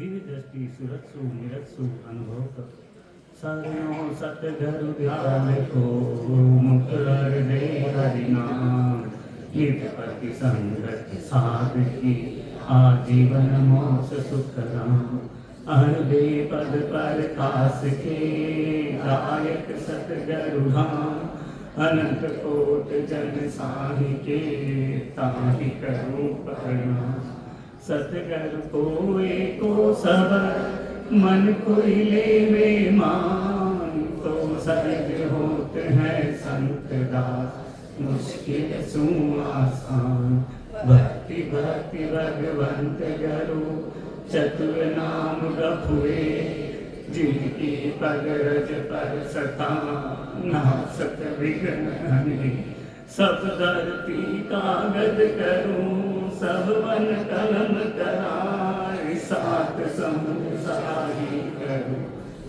दिव्य दृष्टि सुरत्सु निरत्सु अनुभव कर सरियों सतगरु ध्यान को मुकर दे हरिनाम नित्य पति संगत साध की आजीवन मोक्ष सुख राम अहदे पद पर कास के गायक सतगरु धाम अनंत कोट जन साहि के ताहि करूं प्रणाम सतगरु को एको सब मन कोई लेवे मान तो सहज होते हैं संत दास मुश्किल सु आसान भक्ति भक्ति भगवंत गरु चतुर नाम गफुए जिनकी पग रज पर सता नासत विघ्न हनि सब धरती कागज करूं सब वन कलम कराय सात समुद्र साही करूं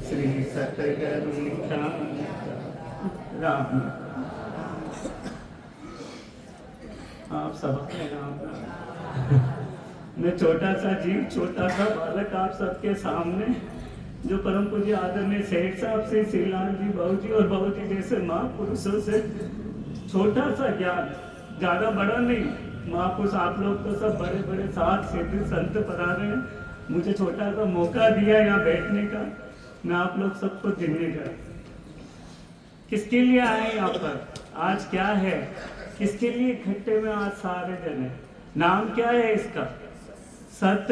श्री सतगरु नित्यानंद राम। आप सबके राम। मैं छोटा सा जीव छोटा सा बालक आप सबके सामने जो परम पूज्य आदरणीय सेठ साहब से श्रीलाल जी बहू जी और बहू जी जैसे महापुरुषों से छोटा सा ज्ञान, ज्यादा बड़ा नहीं। महापुरुष आप लोग तो सब बड़े बड़े साथ सिद्ध संत पढ़ा रहे हैं, मुझे छोटा सा मौका दिया यहाँ बैठने का, मैं आप लोग सबको देने का। किसके लिए आए यहाँ पर, आज क्या है, किसके लिए इकट्ठे में आज सारे जने, नाम क्या है इसका, सत,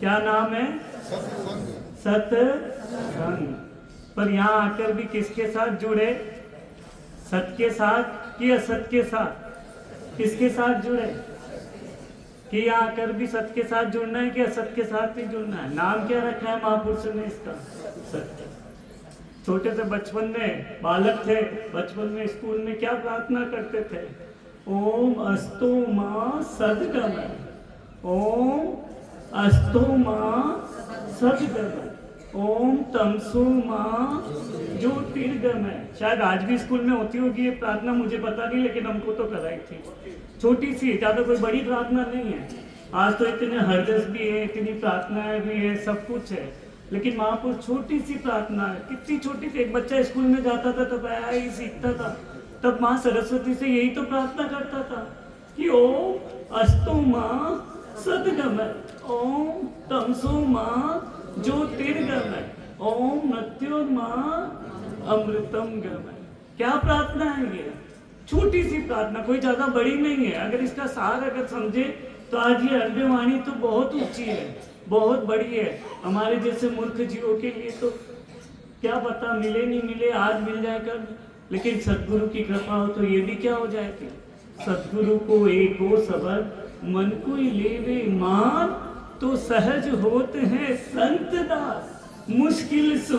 क्या नाम है, सत्संग। पर यहाँ आकर भी किसके साथ जुड़े, सत के साथ कि असत के साथ, किसके साथ जुड़े, कि यहाँ आकर भी सत के साथ जुड़ना है कि असत के साथ ही जुड़ना है। नाम क्या रखा है महापुरुष ने इसका, सत्य। छोटे से बचपन में बालक थे, बचपन में स्कूल में क्या प्रार्थना करते थे, ओम अस्तु मां सद्गमय, ओम अस्तु मां सद्गमय, ओम तमसु मां ज्योतिर्गमय। शायद आज भी स्कूल में होती होगी ये प्रार्थना, मुझे पता नहीं, लेकिन हमको तो कराई थी। छोटी सी, ज्यादा कोई बड़ी प्रार्थना नहीं है। आज तो इतने हरदस भी है, इतनी प्रार्थनाएं भी है, सब कुछ है, लेकिन महापुरुष छोटी सी प्रार्थना है। कितनी छोटी सी, एक बच्चा स्कूल में जाता था तब ही सीखता था, तब माँ सरस्वती से यही तो प्रार्थना करता था कि ओम अस्तु मां सद्गमय, ओम तमसो मां ज्योतिर्गमय, ओम मृत्युर्मां अमृतम गमय। क्या प्रार्थना है ये, छोटी सी प्रार्थना, कोई ज्यादा बड़ी नहीं है। अगर इसका सार अगर समझे तो आज ये अर्घ्यवाणी तो बहुत ऊंची है, बहुत बड़ी है। हमारे जैसे मूर्ख जीवों के लिए तो क्या पता मिले नहीं मिले, आज मिल जाए कल, लेकिन सदगुरु की कृपा हो तो ये भी क्या हो जाएगी। सदगुरु को एको सबद मन को लेवे मान तो सहज होते हैं संत दास मुश्किल सु।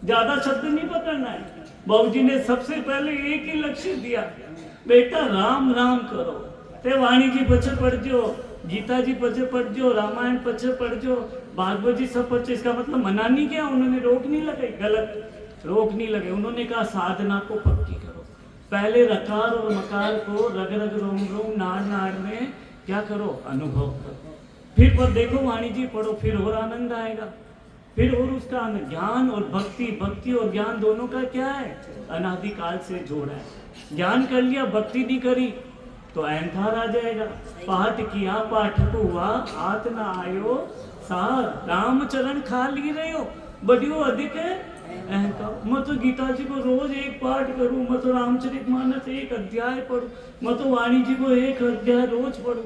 ज्यादा शब्द नहीं पकड़ना है। बाबूजी ने सबसे पहले एक ही लक्ष्य दिया, बेटा राम राम करो। ते वाणी जी पछे पढ़जो, गीता जी पछे पढ़जो, रामायण पछे पढ़जो, भागवत जी सब पढ़जो। इसका मतलब मना नहीं किया उन्होंने, रोक नहीं लगाई, गलत रोक नहीं लगे। उन्होंने कहा साधना को पक्की करो, पहले रकार और मकार को रग रग रोम रोम नाड़ नाड़ में क्या करो, अनुभव करो। फिर पर देखो वाणी जी पढ़ो, फिर और आनंद आएगा, फिर और उसका ज्ञान और भक्ति, भक्ति और ज्ञान दोनों का क्या है, अनादिकाल से जोड़ा है। ज्ञान कर लिया, भक्ति नहीं करी तो अहंकार आ जाएगा। पाठ किया पाठक हुआ आत न आयो सार, रामचरण खा ली रहे हो, बढ़ियो अधिक है अहंकार। मैं तो गीता जी को रोज एक पाठ करूं, मैं तो रामचरितमानस एक अध्याय पढ़ूं, मैं तो वाणी जी को एक अध्याय रोज पढ़ूं।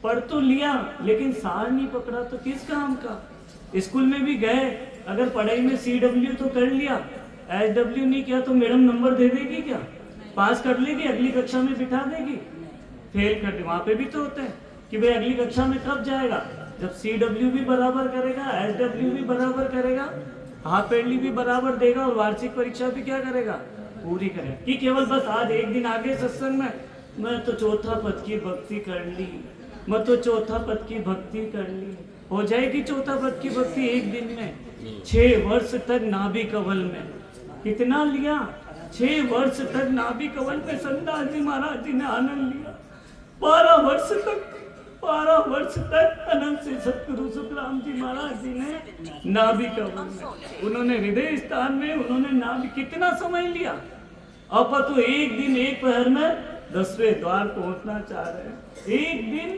पढ़ तो लिया लेकिन सार नहीं पकड़ा तो किस काम का। स्कूल में भी गए, अगर पढ़ाई में CW तो कर लिया, SW नहीं किया तो मैडम नंबर दे देगी क्या, पास कर लेगी, अगली कक्षा में बिठा देगी, फेल कर दे। वहाँ पे भी तो होता है कि भाई अगली कक्षा में कब जाएगा, जब CW भी बराबर करेगा, SW भी बराबर करेगा, हाफ एयरली भी बराबर देगा और वार्षिक परीक्षा भी क्या करेगा, पूरी करेगा। कि केवल बस आज एक दिन आगे सत्संग में मैं तो चौथा पद की भक्ति कर ली, मैं तो चौथा पद की भक्ति कर ली, हो जाएगी चौथा पद की भक्ति एक दिन में। 6 वर्ष तक नाभि कवल में कितना लिया, 6 वर्ष तक नाभि कवल में संदास जी महाराज जी ने आनंद लिया। 12 वर्ष तक 12 वर्ष तक अनंत से सतगुरु सुखराम जी महाराज जी ने नाभि कमल में, उन्होंने हृदय स्थान में, उन्होंने नाभि कितना समय लिया। अब तो एक दिन एक पहर में 10वें द्वार पहुंचना चाह रहे हैं, एक दिन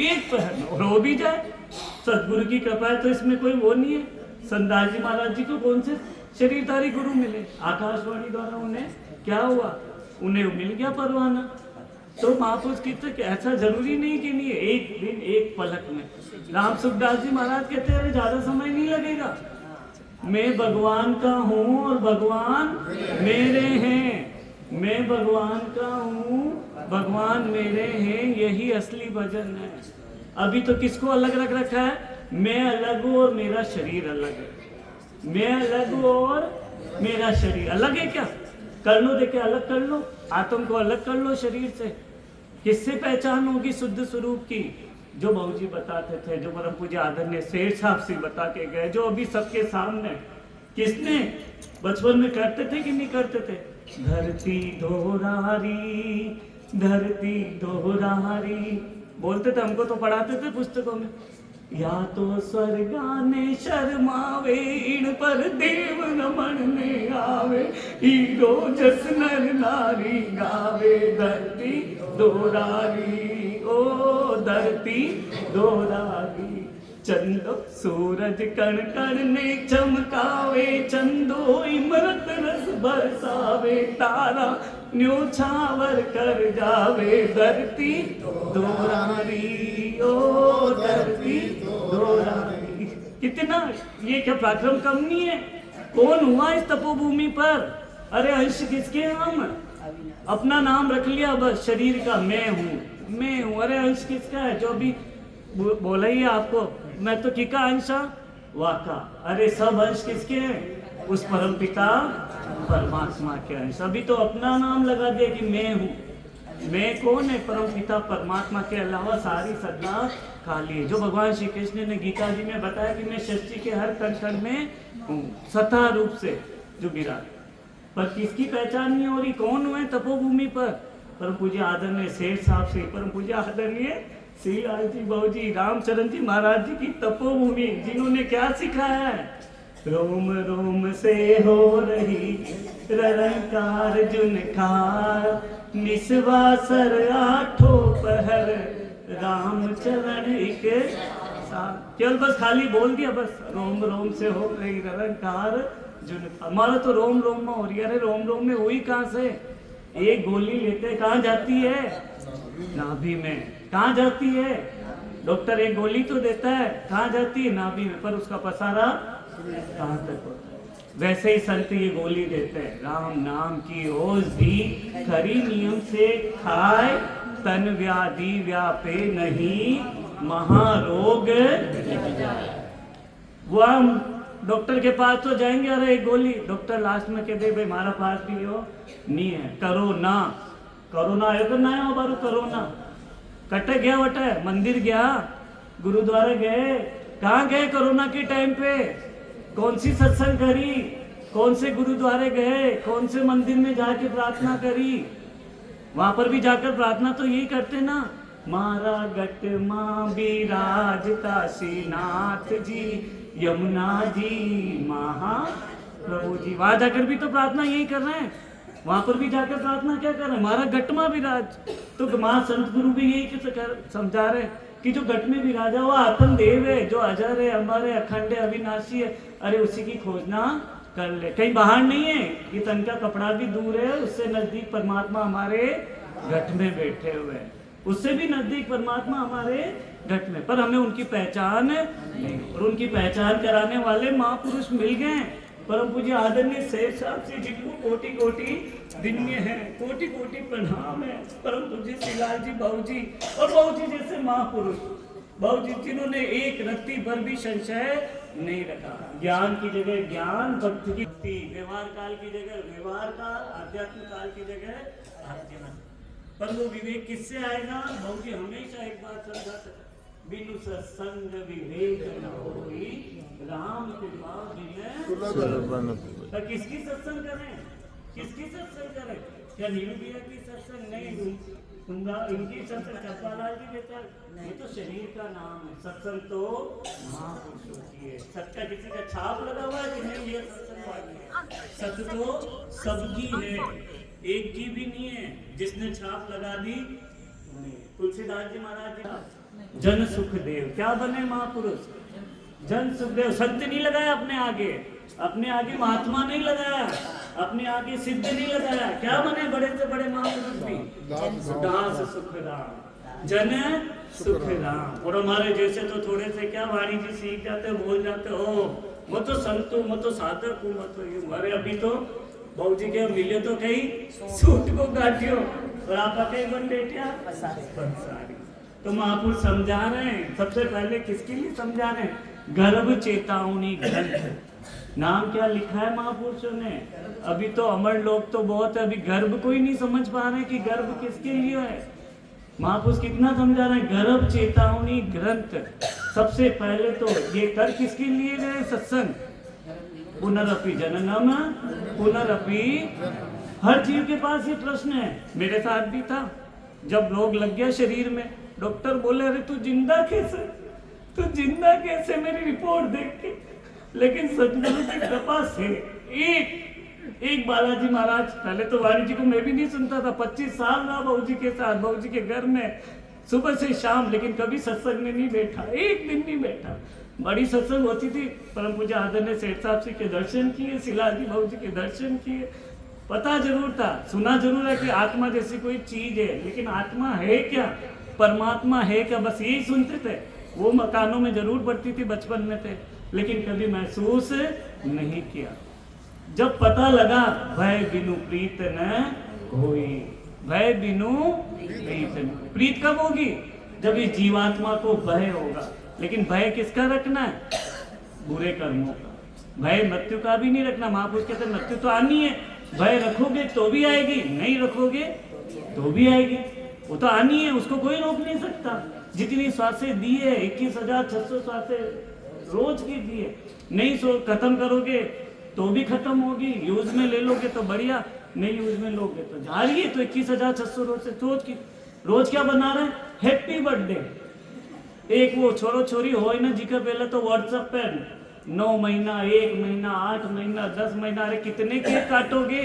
एक पहर में, और हो भी जाए सतगुरु की कृपा है तो इसमें कोई वो नहीं है। संदास जी महाराज जी को कौन से शरीरधारी गुरु मिले, आकाशवाणी द्वारा उन्हें क्या हुआ, उन्हें मिल गया परवाना। तो महापुरुष की तो ऐसा जरूरी नहीं कि नहीं, एक दिन एक पलक में। राम सुखदास जी महाराज कहते हैं ज्यादा समय नहीं लगेगा, मैं भगवान का हूँ और भगवान मेरे हैं, मैं भगवान का हूँ भगवान मेरे हैं, यही असली भजन है। अभी तो किसको अलग रख रखा है, मैं अलग हूँ और मेरा शरीर अलग है, मैं अलग हूँ और मेरा शरीर अलग है। क्या कर लो, देखे अलग कर लो, आत्म को अलग कर लो शरीर से। किससे पहचान होगी शुद्ध स्वरूप की, जो बाबूजी बताते थे, जो परम पूज्य आदरणीय शेर साहब से बता के गए, जो अभी सबके सामने। किसने बचपन में करते थे कि नहीं करते थे, धरती दोहरारी धरती दोहरारी बोलते थे, हमको तो पढ़ाते थे पुस्तकों में। या तो स्वर्गाने शर्मावे, इन पर देव नमन में आवे, हीरो जस नर नारी गावे, धरती दोहरारी ओ धरती दोहरारी। चंदो सूरज कण कण ने चमकावे, चंदो इमरत रस बरसावे, तारा न्योछावर कर जावे, धरती दोहरारी ओ धरती दोहरारी। कितना ये क्या पराक्रम कम नहीं है। कौन हुआ इस तपोभूमि पर, अरे अंश किसके हम, अपना नाम रख लिया बस शरीर का, मैं हूँ मैं हूँ। अरे अंश किसका है, जो भी बोला ही आपको, मैं तो किका अंश वाका। अरे सब अंश किसके हैं, उस परम पिता परमात्मा के अंश। अभी तो अपना नाम लगा दिया कि मैं हूँ, मैं कौन है, परम पिता परमात्मा के अलावा सारी सत्ता खाली है। जो भगवान श्री कृष्ण ने गीता जी में बताया कि मैं सृष्टि के हर कण कण में हूँ, सत्ता रूप से जो विराट। पर किसकी पहचान नहीं हो रही, कौन हुए तपोभूमि पर, परम पूज्य आदरणीय शेर साहब से, परम पूज्य आदरणीय श्री लाल जी बाबूजी रामचरण जी महाराज जी की तपोभूमि, जिन्होंने क्या सिखाया है, रोम रोम से हो रही रंकार जुनकार, निस्वासर आठों पहर राम चरण एक साथ। केवल बस खाली बोल दिया, बस रोम रोम से हो रही रंकार जुनकार। हमारा तो रोम रोम में हो रही है। अरे रोम रोम में हुई कहाँ से, एक गोली लेते कहाँ जाती है, नाभि में। कहाँ जाती है, डॉक्टर एक गोली तो देता है, कहाँ जाती है, नाभि में, पर उसका पसारा कहाँ तक होता है। वैसे ही संत ये गोली देते हैं, राम नाम की औषधि खरी नियम से खाए, तन व्याधि व्यापे नहीं, महारोग। वो हम डॉक्टर के पास तो जाएंगे, अरे एक गोली, डॉक्टर लास्ट में कह दे भाई हमारा पास भी हो नहीं है, कोरोना कोरोना आयो तो ना हो बारू, कोरोना कटे गया वटे, मंदिर गया, गुरुद्वारे गए, कहाँ गए कोरोना के टाइम पे, कौन सी सत्संग करी, कौन से गुरुद्वारे गए, कौन से मंदिर में जाके प्रार्थना करी। वहां पर भी जाकर प्रार्थना तो यही करते ना, मारा गट माँ विराजता श्रीनाथ जी, यमुना जी महाप्रभु जी। वहां जाकर भी तो प्रार्थना यही कर रहे हैं, वहां पर भी जाकर प्रार्थना क्या कर रहे हैं, हमारा गट में विराज। तो माँ संत गुरु भी यही समझा रहे कि जो गट में विराजा हुआ आत्म देव है, जो अजर है, अमर है, अखंड है, अविनाशी है, अरे उसी की खोजना कर ले। कहीं बाहर नहीं है, ये तन का कपड़ा भी दूर है, उससे नजदीक परमात्मा हमारे घट में बैठे हुए हैं, उससे भी नजदीक परमात्मा हमारे घट में। पर हमें उनकी पहचान नहीं, और उनकी पहचान कराने वाले महापुरुष मिल गए, परम पूज्य आदरणीय शेर साहब से, जिनको कोटि कोटि दिन्य है, कोटि कोटि प्रणाम है। परम पूज्य श्रीलाल जी बाबूजी और बाबूजी जैसे महापुरुष, बाबूजी जिन्होंने एक रत्ती भर भी संशय नहीं रखा। ज्ञान की जगह ज्ञान, भक्ति की भक्ति, व्यवहार काल की जगह व्यवहार काल, आध्यात्म काल की जगह आध्यात्म। पर वो विवेक किससे आएगा, बाबूजी हमेशा एक बात समझाते, बिनु सत्संग विवेक न होई, राम कृपा बिन। तो किसकी सत्संग करें, किसकी सत्संग करें, क्या नीलू भैया की सत्संग नहीं हुई, इनकी सत्संग कृपालाल जी कहता है ये तो शरीर का नाम है, सत्संग तो महापुरुषों की है। सत्य का किसी का छाप लगा हुआ है कि नहीं, ये सत्संग वाली है। सत्य तो सबकी है, एक की भी नहीं है जिसने छाप लगा दी। तुलसीदास जी महाराज जी जन सुखदेव क्या बने महापुरुष, जन सुखदेव। सत्य नहीं लगाया अपने आगे, अपने आगे महात्मा नहीं लगाया, अपने आगे सिद्ध नहीं लगाया, क्या बने बड़े से बड़े महापुरुष भी, दास सुख राम, जन सुख राम। और हमारे जैसे तो थोड़े से क्या वाणी जी सीख जाते बोल जाते हो, मैं तो संत हूँ, मैं तो साधक हूँ, मैं तो ये। हमारे अभी तो बाबू जी के मिले तो कहीं सूट को गाठियो और आप कहीं बन बैठे पंसारी। तो महापुरुष समझा रहे हैं, सबसे पहले किसके लिए समझा रहे हैं, गर्भ चेतावनी ग्रंथ। नाम क्या लिखा है महापुरुषों ने। अभी तो अमर लोग तो बहुत है, अभी गर्भ को ही नहीं समझ पा रहे कि गर्भ किसके लिए है। महापुरुष कितना समझा रहे हैं, गर्भ चेतावनी ग्रंथ। सबसे पहले तो ये कर किसके लिए गए सत्संग, पुनरअपि जननम पुनरअपि। हर जीव के पास ये प्रश्न है, मेरे साथ भी था। जब रोग लग गया शरीर में, डॉक्टर बोले अरे तू जिंदा कैसे, तू जिंदा कैसे, मेरी रिपोर्ट देख के। लेकिन सतगुरु की कृपा से एक बालाजी महाराज, पहले तो वाणी जी को मैं भी नहीं सुनता था, 25 साल रहा बाबू जी के साथ, बाबू जी के घर में सुबह से शाम, लेकिन कभी सत्संग में नहीं बैठा, एक दिन नहीं बैठा। बड़ी सत्संग होती थी, परम पूज्य आदरणीय सेठ साहब जी के दर्शन किए, शिलाजी बाबू जी के दर्शन किए। पता जरूर था, सुना जरूर है कि आत्मा जैसी कोई चीज है, लेकिन आत्मा है क्या, परमात्मा है क्या, बस यही सुनते थे। वो मकानों में जरूर पड़ती थी बचपन में थे, लेकिन कभी महसूस नहीं किया। जब पता लगा भय बिनु प्रीत न होई, भय बिनु प्रीत न। प्रीत कब होगी, जब इस जीवात्मा को भय होगा। लेकिन भय किसका रखना है, बुरे कर्मों का। भय मृत्यु का भी नहीं रखना। महापुरुष कहते मृत्यु तो आनी है, भय रखोगे तो भी आएगी, नहीं रखोगे तो भी आएगी, वो तो आनी है, उसको कोई रोक नहीं सकता। जितनी श्वासें दी है, 21,600 श्वासें रोज की दी है, नहीं खत्म करोगे तो भी खत्म होगी। यूज में ले लोगे तो बढ़िया, नहीं यूज में लोगे तो जा रही है। तो 21,600 रोज की रोज क्या बना रहे हैं, हैप्पी बर्थडे। एक वो छोरो छोरी हो ना जी का, पहले तो व्हाट्सएप पे 9 महीना, 1 महीना, 8 महीना, 10 महीना, अरे कितने केक काटोगे,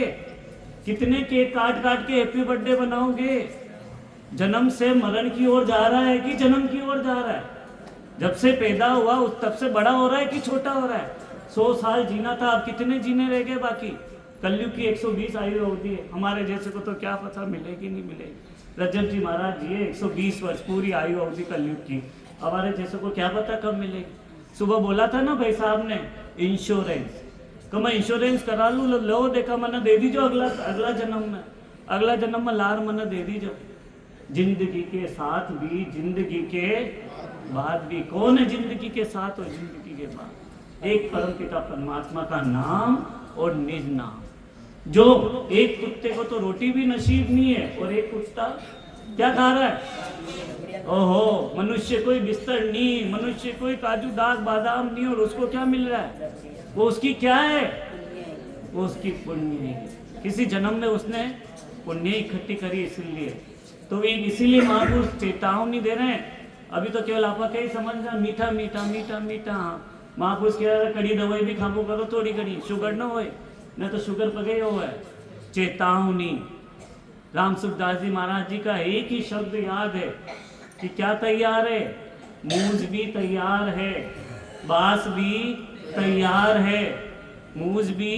कितने केक काट काट के हैप्पी बर्थडे बनाओगे। जन्म से मरण की ओर जा रहा है कि जन्म की ओर जा रहा है, जब से पैदा हुआ उस तब से बड़ा हो रहा है कि छोटा हो रहा है। 100 साल जीना था, अब कितने जीने रह गए बाकी। कलयुग की 120 आयु होती है, हमारे जैसे को तो क्या पता मिलेगी नहीं मिलेगी। रजत जी महाराज जी 120 वर्ष पूरी आयु होती कलयुग की, हमारे जैसे को क्या पता कब मिलेगी। सुबह बोला था ना भाई साहब ने इंश्योरेंस, तो मैं इंश्योरेंस करा लूँ, लो देखा मना दे दीजो, अगला जन्म में लार मना दे दीजो। जिंदगी के साथ भी, जिंदगी के बाद भी। कौन है जिंदगी के साथ और जिंदगी के बाद, एक परमपिता परमात्मा का नाम और निज नाम। जो एक कुत्ते को तो रोटी भी नसीब नहीं है, और एक कुत्ता क्या खा रहा है, ओहो, मनुष्य कोई बिस्तर नहीं, मनुष्य कोई काजू दाग बादाम नहीं, और उसको क्या मिल रहा है, वो उसकी क्या है, वो उसकी पुण्य है। किसी जन्म में उसने पुण्य इकट्ठी करी, इसलिए तो एक इसीलिए महापुरुष चेतावनी दे रहे हैं। अभी तो केवल आपका कहीं समझना मीठा मीठा मीठा मीठा। महापुरुष कह रहे कड़ी दवाई भी खाबो करो, थोड़ी कड़ी शुगर न होए, न तो शुगर पगे हो है। चेतावनी। राम सुखदास जी महाराज जी का एक ही शब्द याद है कि क्या तैयार है, मूंज भी तैयार है, बांस भी तैयार है, मूंज भी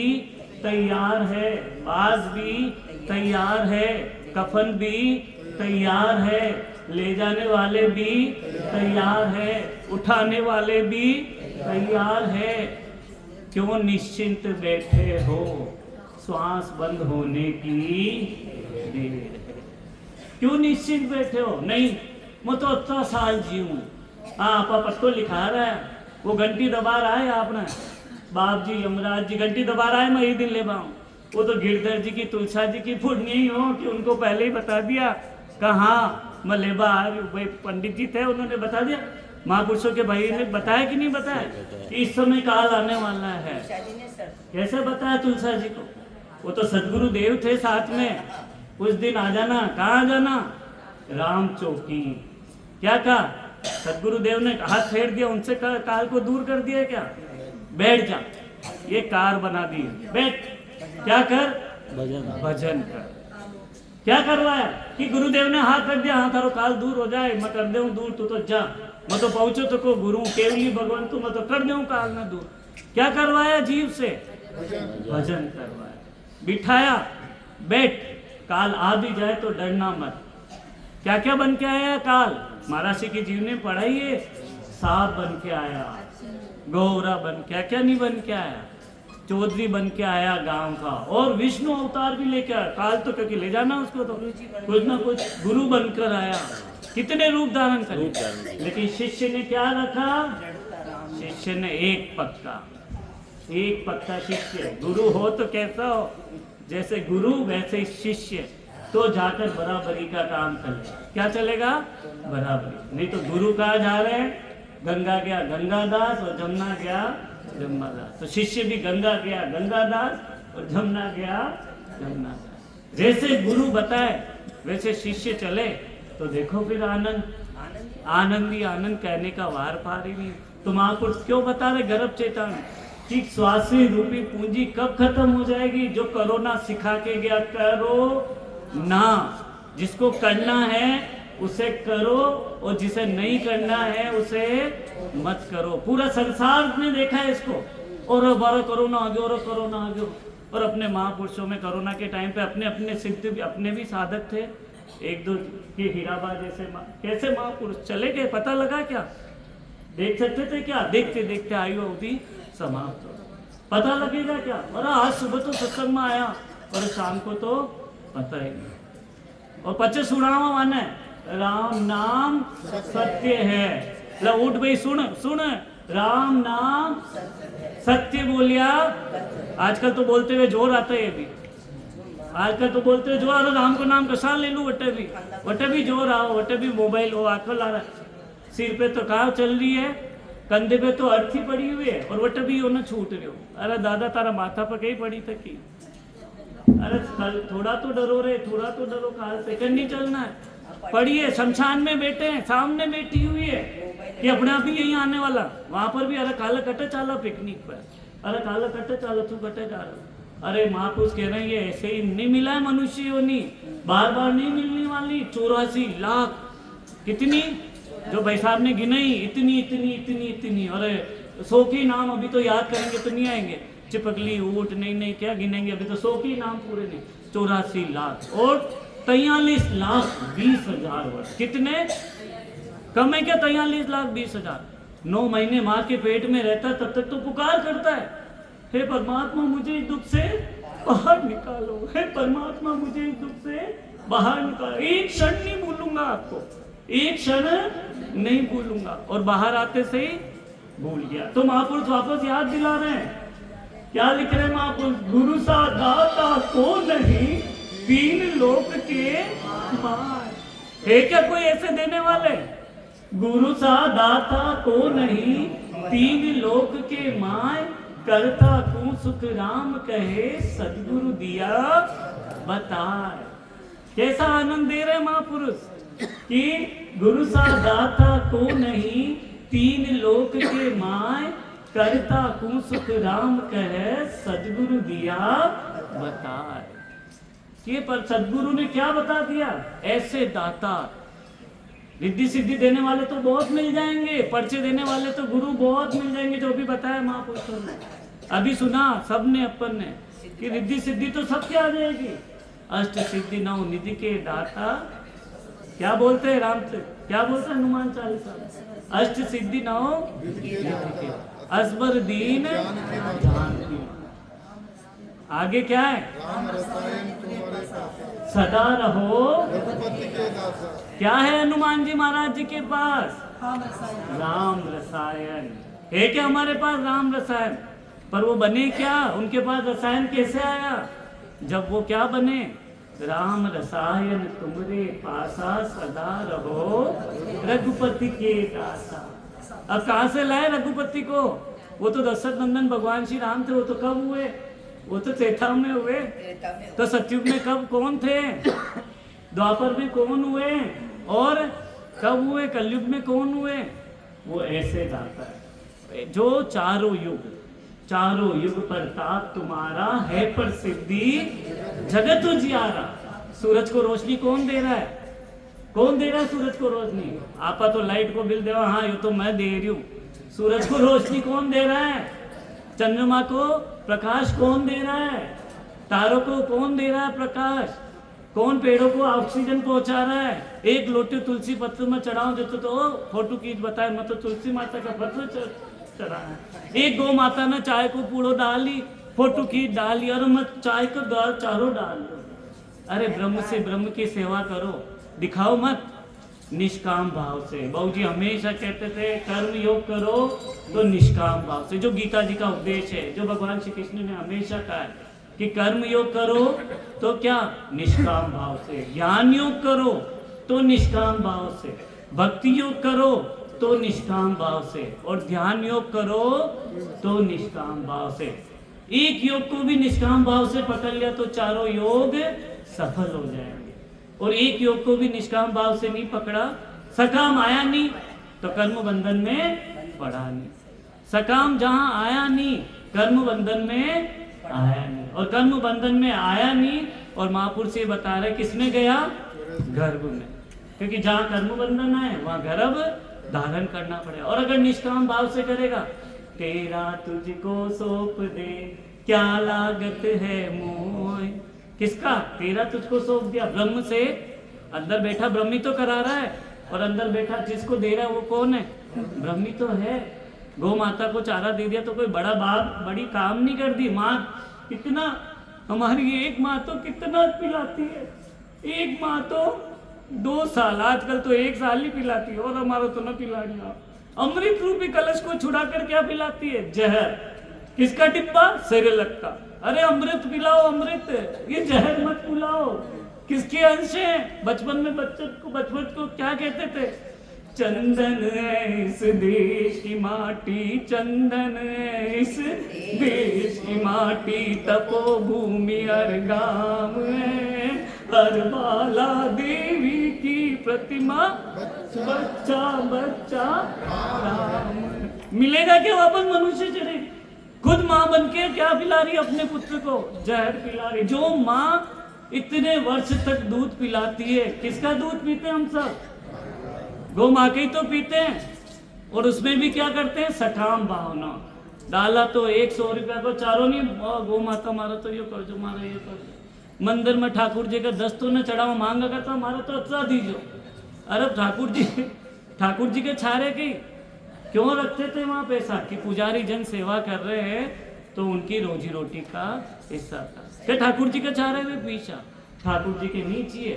तैयार है, बांस भी तैयार है, कफन भी तैयार है, ले जाने वाले भी तैयार है, उठाने वाले भी तैयार है। क्यों निश्चिंत बैठे हो, श्वास बंद होने की देर। क्यों निश्चिंत बैठे हो, नहीं मैं तो 80 साल जीऊं। हाँ आपा पत्तो लिखा रहा है, वो घंटी दबा रहा है आपने, बाप जी यमराज जी घंटी दबा रहा है, मैं ही दिन ले पाऊँ। वो तो गिरधर जी की तुलसा जी की पुण्य ही हो कि उनको पहले ही बता दिया, कहाँ मैं लेबा आ रही हूँ। भाई पंडित जी थे, उन्होंने बता दिया, महापुरुषों के भाई ने बताया कि नहीं बताया कि इस समय काल आने वाला है। कैसे बताया तुलसा जी को, वो तो सदगुरु देव थे साथ में, उस दिन आ जाना। कहाँ जाना, राम चौकी। क्या कहा? सदगुरुदेव ने हाथ फेर दिया, उनसे काल को दूर कर दिया। क्या? बैठ जा, ये कार बना दी, बैठ, क्या कर? भजन कर। क्या करवाया कि गुरुदेव ने हाथ रख दिया, हाँ थारो काल दूर हो जाए, मैं कर दूं दूर, तू तो जा, मैं तो पहुंचो तो को गुरु केवली भगवान, तू मैं तो कर दूं काल ना दूर। क्या करवाया? जीव से भजन करवाया, बिठाया, बैठ, काल आ भी जाए तो डरना मत। क्या क्या बन के आया काल? महाराज की जीव ने पढ़ाई है, सांप बन के आया, गौरा बन, क्या क्या नहीं बन के आया, चौधरी बन के आया गांव का, और विष्णु अवतार भी लेके आया। काल तो क्योंकि ले जाना उसको, तो कुछ ना कुछ गुरु बनकर आया, कितने रूप धारण करे। लेकिन शिष्य ने क्या रखा? शिष्य ने एक पक्का शिष्य। गुरु हो तो कैसा हो? जैसे गुरु वैसे ही शिष्य, तो जाकर बराबरी का काम चलेगा। क्या चलेगा? बराबरी। नहीं तो गुरु कहाँ जा रहे हैं? गंगा गया गंगादास और जमुना गया जमुनादास। तो शिष्य भी गंगा गया गंगादास और जमुना गया जमुनादास। जैसे गुरु बताए वैसे शिष्य चले, तो देखो फिर आनंद ही आनंद, कहने का वार पार ही नहीं। तो महापुरुष क्यों बता रहे गर्भ चेतन कि स्वास्थ्य रूपी पूंजी कब खत्म हो जाएगी? जो कोरोना सिखा के गया, करो ना, जिसको करना है उसे करो, और जिसे नहीं करना है उसे मत करो। पूरा संसार ने देखा है इसको, और हमारा कोरोना आ गया, और कोरोना आ गया। और अपने महापुरुषों में कोरोना के टाइम पे अपने अपने सिद्ध भी, अपने भी साधक थे, एक दो के हीराबा जैसे कैसे महापुरुष चले गए, पता लगा क्या? देख सकते थे क्या? देखते देखते आयु अवधि समाप्त हो, पता लगेगा क्या? और आज सुबह तो सत्संग में आया और शाम को तो पता ही नहीं। और पचे सुनावा माने राम नाम सत्य है। ला उठ भाई, सुन, राम नाम सत्य बोलिया। आजकल तो बोलते हुए जोर आता है, ये भी आजकल तो बोलते हुए जोर, राम को नाम कसा ले लूं, वटे भी जोर आओ, वटे भी मोबाइल हो, आंखों ला रहा, सिर पे तो काव चल रही है, कंधे पे तो अर्थी पड़ी हुई है, और वटे भी ना छूट रहे हो। अरे दादा तारा माथा पर कहीं पड़ी थी की? अरे थोड़ा तो डरो रे, थोड़ा तो डरो, काल सेकंड नहीं चलना है। पढ़िए, शमशान में बैठे हैं, सामने बैठी हुई है कि अपने आप ही यहीं आने वाला, वहां पर भी अरे काला कटे चाला पिकनिक पर, अरे काला कटे चाला, तू कटे जा रहा। अरे महापुरुष कह रहे हैं ये ऐसे ही नहीं मिला है मनुष्य योनि, बार बार नहीं मिलने वाली। 84 लाख कितनी जो भाई साहब ने गिनाई, इतनी इतनी इतनी इतनी। अरे 100 के नाम अभी तो याद करेंगे तो नहीं आएंगे, चिपकली ऊट नहीं क्या गिनेंगे, अभी तो 100 के नाम पूरे नहीं। 84 लाख और 43,20,000 वर्ष, कितने कम है क्या? 43,20,000। 9 महीने माँ के पेट में रहता तब तक तो पुकार करता है, हे परमात्मा मुझे इस दुख से बाहर निकालो, हे परमात्मा मुझे इस दुख से बाहर निकालो। एक क्षण नहीं भूलूंगा आपको, एक क्षण नहीं भूलूंगा। और बाहर आते से ही भूल गया। तो महापुरुष वापस याद दिला रहे हैं, क्या लिख रहे हैं महापुरुष? गुरु सा दाता को नहीं, 3 लोक के माय। है क्या कोई ऐसे देने वाले? गुरु सा दाता को नहीं, 3 लोक के माय, करता तू सुख राम कहे, सदगुरु दिया बताए। कैसा आनंद दे रहे महापुरुष कि गुरु सा दाता को नहीं, 3 लोक के माय, करता तू सुख राम कहे, सदगुरु दिया बताए। ये पर सदगुरु ने क्या बता दिया? ऐसे दाता, रिद्धि सिद्धि देने वाले तो बहुत मिल जाएंगे, पर्चे देने वाले तो गुरु बहुत मिल जाएंगे, जो भी बताया महापुरुषों ने। अभी सुना सबने अपन ने कि रिद्धि सिद्धि तो सबके आ जाएगी। अष्ट सिद्धि 9 निधि के दाता, क्या बोलते हैं राम से, क्या बोलते हैं हनुमान चालीसा? अष्ट सिद्धि 9 निधि के, असबर दीन जानकी। आगे क्या है? सदा रहो। क्या है हनुमान जी महाराज जी के पास? राम रसायन है। क्या हमारे पास राम रसायन? पर वो बने क्या? उनके पास रसायन कैसे आया? जब वो क्या बने? राम रसायन तुमरे पासा, सदा रहो रघुपति के दासा। अब कहां से लाए रघुपति को? वो तो दशरथ नंदन भगवान श्री राम थे। वो तो कब हुए? वो तो त्रेता में हुए। तो सतयुग में कब कौन थे? द्वापर में कौन हुए? और कब हुए? कलयुग में कौन हुए? वो ऐसे गाता है, जो चारों युग प्रताप तुम्हारा है प्रसिद्धि जगत उजियारा। सूरज को रोशनी कौन दे रहा है? कौन दे रहा है सूरज को रोशनी? आपा तो लाइट को बिल देवा, हाँ ये तो मैं दे रही हूँ। सूरज को रोशनी कौन दे रहा है? चंद्रमा को प्रकाश कौन दे रहा है? तारों को कौन दे रहा है प्रकाश? कौन पेड़ों को ऑक्सीजन पहुंचा रहा है? एक लोटे तुलसी पत्र में चढ़ाऊं जो तो फोटो खींच बताए, मैं तो तुलसी माता का पत्र चढ़ा है। एक गौ माता ने चाय को पूड़ो डाली, फोटो खींच डाली, और मैं चाय को चारों डाल दो। अरे ब्रह्म से ब्रह्म की सेवा करो, दिखाओ मत, निष्काम भाव से। बाबू जी हमेशा कहते थे कर्म योग करो तो निष्काम भाव से, जो गीता जी का उपदेश है, जो भगवान श्री कृष्ण ने हमेशा कहा है कि कर्म योग करो तो क्या? निष्काम भाव से। ज्ञान योग करो तो निष्काम भाव से, भक्ति योग करो तो निष्काम भाव से, और ध्यान योग करो तो निष्काम भाव से। एक योग को भी निष्काम भाव से पकड़ लिया तो चारों योग सफल हो जाएंगे। और एक योग को भी निष्काम भाव से नहीं पकड़ा, सकाम आया नहीं तो कर्म बंधन में पड़ा नहीं। सकाम जहां आया नहीं, कर्म बंधन में आया नहीं, और कर्म बंधन में आया नहीं। और महापुरुष ये बता रहे किसमें गया? गर्भ में, क्योंकि जहां कर्म बंधन है वहां गर्भ धारण करना पड़ेगा। और अगर निष्काम भाव से करेगा, तेरा तुझको सौंप दे क्या लागत है मोय। किसका? तेरा तुझको सौंप दिया, ब्रह्म से। अंदर बैठा ब्रह्मी तो करा रहा है, और अंदर बैठा जिसको दे रहा है वो कौन है? ब्रह्मी तो है। गौ माता को चारा दे दिया तो कोई बड़ा बाप बड़ी काम नहीं कर दी। माँ कितना, हमारी एक माँ तो कितना पिलाती है, एक माँ तो 2 साल, आजकल तो 1 साल ही पिलाती है, और हमारा तो न पिला रही। अमृत रूपी कलश को छुड़ा कर क्या पिलाती है? जहर। किसका डिब्बा? सेरेलक का। अरे अमृत पिलाओ, अमृत, ये जहर मत पिलाओ। किसके अंश है? बचपन में बचपन को क्या कहते थे? चंदन है इस देश की माटी, चंदन है इस देश की माटी, तपो भूमि हर गांव है, हर बाला देवी की प्रतिमा, बच्चा बच्चा राम। मिलेगा क्या वापस मनुष्य शरीर? खुद माँ बन के क्या पिला रही अपने पुत्र को? जहर पिला रही। जो माँ इतने वर्ष तक दूध पिलाती है, किसका दूध पीते हम सब? गौ माँ के ही तो पीते हैं। और उसमें भी क्या करते हैं? सठाम भावना डाला तो 100 रुपया को चारों नहीं, गौ माता मारा तो ये कर जो, मारा ये कर जो। मंदिर में ठाकुर जी का 10 तो न चढ़ावा मांगा था, हमारा तो अच्छा दीजो। अरे ठाकुर जी के छारे की क्यों रखते थे वहां पैसा? कि पुजारी जन सेवा कर रहे हैं तो उनकी रोजी रोटी का हिस्सा था। क्या ठाकुर जी के छारे में पीछा, ठाकुर जी के नीचे